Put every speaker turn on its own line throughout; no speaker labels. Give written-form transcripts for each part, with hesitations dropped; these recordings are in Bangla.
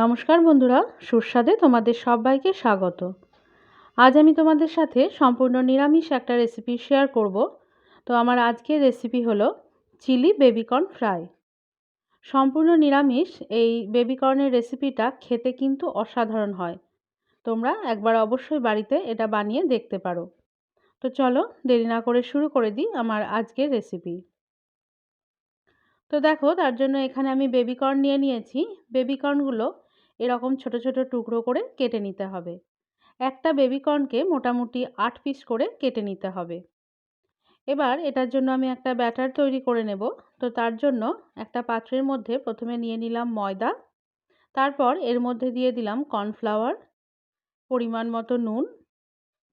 নমস্কার বন্ধুরা, সুস্বাদে তোমাদের সবাইকে স্বাগত। আজ আমি তোমাদের সাথে সম্পূর্ণ নিরামিষ একটা রেসিপি শেয়ার করব। তো আমার আজকের রেসিপি হলো চিলি বেবিকর্ন ফ্রাই। সম্পূর্ণ নিরামিষ এই বেবিকর্নের রেসিপিটা খেতে কিন্তু অসাধারণ হয়। তোমরা একবার অবশ্যই বাড়িতে এটা বানিয়ে দেখতে পারো। তো চলো দেরি না করে শুরু করে দিই আমার আজকের রেসিপি। তো দেখো, তার জন্য এখানে আমি বেবিকর্ন নিয়ে নিয়েছি। বেবিকর্নগুলো এরকম ছোট ছোট টুকরো করে কেটে নিতে হবে। একটা বেবিকর্নকে মোটামুটি 8 পিস করে কেটে নিতে হবে। এবার এটার জন্য আমি একটা ব্যাটার তৈরি করে নেব। তো তার জন্য একটা পাত্রের মধ্যে প্রথমে নিয়ে নিলাম ময়দা, তারপর এর মধ্যে দিয়ে দিলাম কর্নফ্লাওয়ার, পরিমাণ মতো নুন,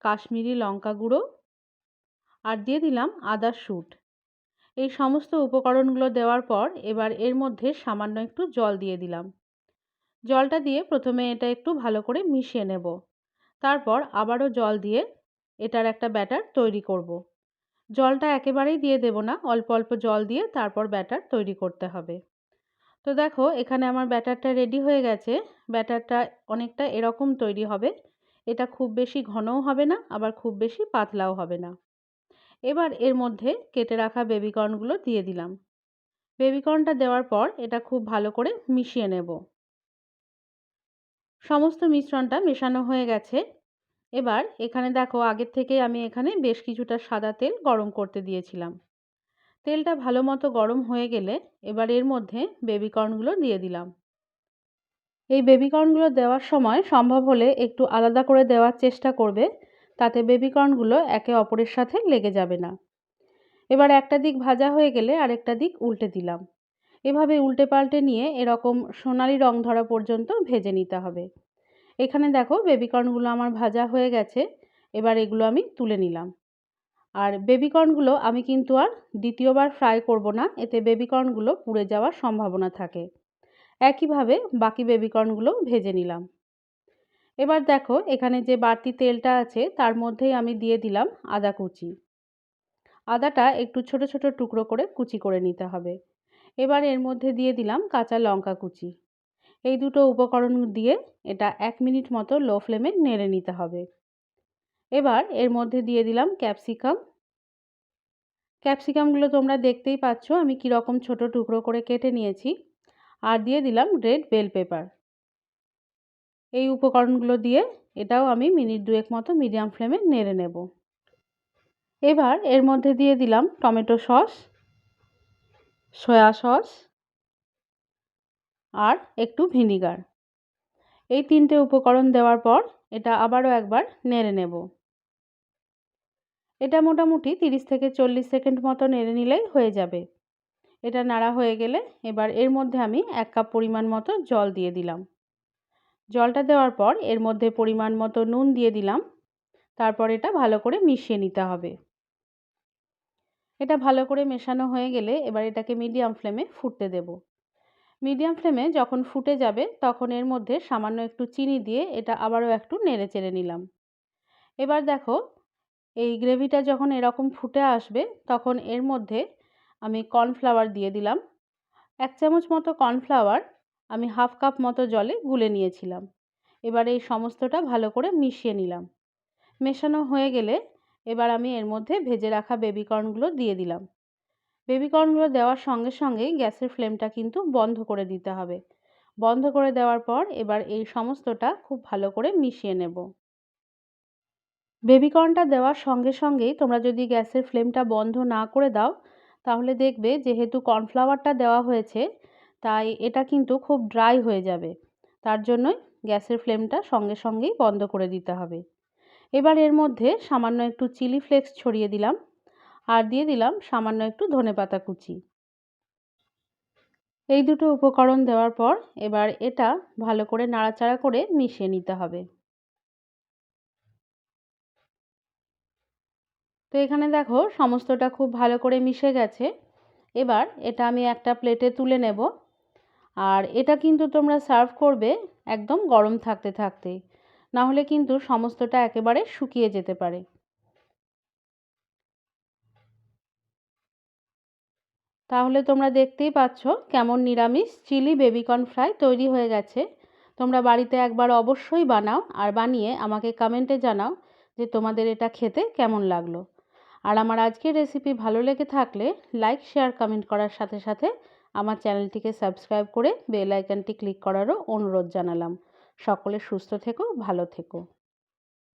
কাশ্মীরি লঙ্কা গুঁড়ো আর দিয়ে দিলাম আদার শুট। এই সমস্ত উপকরণগুলো দেওয়ার পর এবার এর মধ্যে সামান্য একটু জল দিয়ে দিলাম। জলটা দিয়ে প্রথমে এটা একটু ভালো করে মিশিয়ে নেব। তারপর আবারও জল দিয়ে এটার একটা ব্যাটার তৈরি করব। জলটা একেবারেই দিয়ে দেব না, অল্প অল্প জল দিয়ে তারপর ব্যাটার তৈরি করতে হবে। তো দেখো, এখানে আমার ব্যাটারটা রেডি হয়ে গেছে। ব্যাটারটা অনেকটা এরকম তৈরি হবে। এটা খুব বেশি ঘনও হবে না, আবার খুব বেশি পাতলাও হবে না। এবার এর মধ্যে কেটে রাখা বেবিকর্নগুলো দিয়ে দিলাম। বেবিকর্নটা দেওয়ার পর এটা খুব ভালো করে মিশিয়ে নেব। সমস্ত মিশ্রণটা মেশানো হয়ে গেছে। এবার এখানে দেখো, আগের থেকে আমি এখানে বেশ কিছুটা সাদা তেল গরম করতে দিয়েছিলাম। তেলটা ভালো মতো গরম হয়ে গেলে এবার এর মধ্যে বেবিকর্নগুলো দিয়ে দিলাম। এই বেবিকর্নগুলো দেওয়ার সময় সম্ভব হলে একটু আলাদা করে দেওয়ার চেষ্টা করবে, তাতে বেবিকর্নগুলো একে অপরের সাথে লেগে যাবে না। এবার একটা দিক ভাজা হয়ে গেলে আরেকটা দিক উল্টে দিলাম। এভাবে উল্টে পাল্টে নিয়ে এরকম সোনালি রং ধরা পর্যন্ত ভেজে নিতে হবে। এখানে দেখো, বেবিকর্নগুলো আমার ভাজা হয়ে গেছে। এবার এগুলো আমি তুলে নিলাম। আর বেবিকর্নগুলো আমি কিন্তু আর দ্বিতীয়বার ফ্রাই করব না, এতে বেবিকর্নগুলো পুড়ে যাওয়ার সম্ভাবনা থাকে। একইভাবে বাকি বেবিকর্নগুলো ভেজে নিলাম। এবার দেখো, এখানে যে বাড়তি তেলটা আছে তার মধ্যেই আমি দিয়ে দিলাম আদা কুচি। আদাটা একটু ছোট ছোট টুকরো করে কুচি করে নিতে হবে। এবার এর মধ্যে দিয়ে দিলাম কাঁচা লঙ্কা কুচি। এই দুটো উপকরণ দিয়ে এটা 1 মিনিট মতো লো ফ্লেমে নেড়ে নিতে হবে। এবার এর মধ্যে দিয়ে দিলাম ক্যাপসিকাম। ক্যাপসিকামগুলো তোমরা দেখতেই পাচ্ছ আমি কীরকম ছোট টুকরো করে কেটে নিয়েছি। আর দিয়ে দিলাম রেড বেল পেপার। এই উপকরণগুলো দিয়ে এটাও আমি মিনিট 2 মতো মিডিয়াম ফ্লেমে নেড়ে নেব। এবার এর মধ্যে দিয়ে দিলাম টমেটো সস, সয়া সস আর একটু ভিনিগার। এই 3টে উপকরণ দেওয়ার পর এটা আবারও একবার নেড়ে নেব। এটা মোটামুটি 30 থেকে 40 সেকেন্ড মতো নেড়ে নিলেই হয়ে যাবে। এটা নাড়া হয়ে গেলে এবার এর মধ্যে আমি 1 কাপ পরিমাণ মতো জল দিয়ে দিলাম। জলটা দেওয়ার পর এর মধ্যে পরিমাণ মতো নুন দিয়ে দিলাম। তারপর এটা ভালো করে মিশিয়ে নিতে হবে। এটা ভালো করে মেশানো হয়ে গেলে এবার এটাকে মিডিয়াম ফ্লেমে ফুটতে দেব। মিডিয়াম ফ্লেমে যখন ফুটে যাবে তখন এর মধ্যে সামান্য একটু চিনি দিয়ে এটা আবারও একটু নেড়ে চেড়ে নিলাম। এবার দেখো, এই গ্রেভিটা যখন এরকম ফুটে আসবে তখন এর মধ্যে আমি কর্নফ্লাওয়ার দিয়ে দিলাম। 1 চামচ মতো কর্নফ্লাওয়ার আমি হাফ কাপ মতো জলে গুলে নিয়েছিলাম। এবার এই সমস্তটা ভালো করে মিশিয়ে নিলাম। মেশানো হয়ে গেলে এবার আমি এর মধ্যে ভেজে রাখা বেবিকর্নগুলো দিয়ে দিলাম। বেবিকর্নগুলো দেওয়ার সঙ্গে সঙ্গেই গ্যাসের ফ্লেমটা কিন্তু বন্ধ করে দিতে হবে। বন্ধ করে দেওয়ার পর এবার এই সমস্তটা খুব ভালো করে মিশিয়ে নেব। বেবিকর্নটা দেওয়ার সঙ্গে সঙ্গেই তোমরা যদি গ্যাসের ফ্লেমটা বন্ধ না করে দাও, তাহলে দেখবে যেহেতু কর্নফ্লাওয়ারটা দেওয়া হয়েছে তাই এটা কিন্তু খুব ড্রাই হয়ে যাবে। তার জন্যই গ্যাসের ফ্লেমটা সঙ্গে সঙ্গেই বন্ধ করে দিতে হবে। এবার এর মধ্যে সামান্য একটু চিলি ফ্লেক্স ছড়িয়ে দিলাম আর দিয়ে দিলাম সামান্য একটু ধনেপাতা কুচি। এই দুটো উপকরণ দেওয়ার পর এবার এটা ভালো করে নাড়াচাড়া করে মিশিয়ে নিতে হবে। তো এখানে দেখো, সমস্তটা খুব ভালো করে মিশে গেছে। এবার এটা আমি একটা প্লেটে তুলে নেব। আর এটা কিন্তু তোমরা সার্ভ করবে একদম গরম থাকতে থাকতে, না হলে কিন্তু সমস্তটা একেবারে শুকিয়ে যেতে পারে। তাহলে তোমরা দেখতেই পাচ্ছ কেমন নিরামিষ চিলি বেবিকর্ন ফ্রাই তৈরি হয়ে গেছে। তোমরা বাড়িতে একবার অবশ্যই বানাও আর বানিয়ে আমাকে কমেন্টে জানাও যে তোমাদের এটা খেতে কেমন লাগলো। আর আমার আজকের রেসিপি ভালো লেগে থাকলে লাইক, শেয়ার, কমেন্ট করার সাথে সাথে আমার চ্যানেলটিকে সাবস্ক্রাইব করে বেল আইকনটি ক্লিক করারও অনুরোধ জানালাম। সকলে সুস্থ থেকো, ভালো থেকো।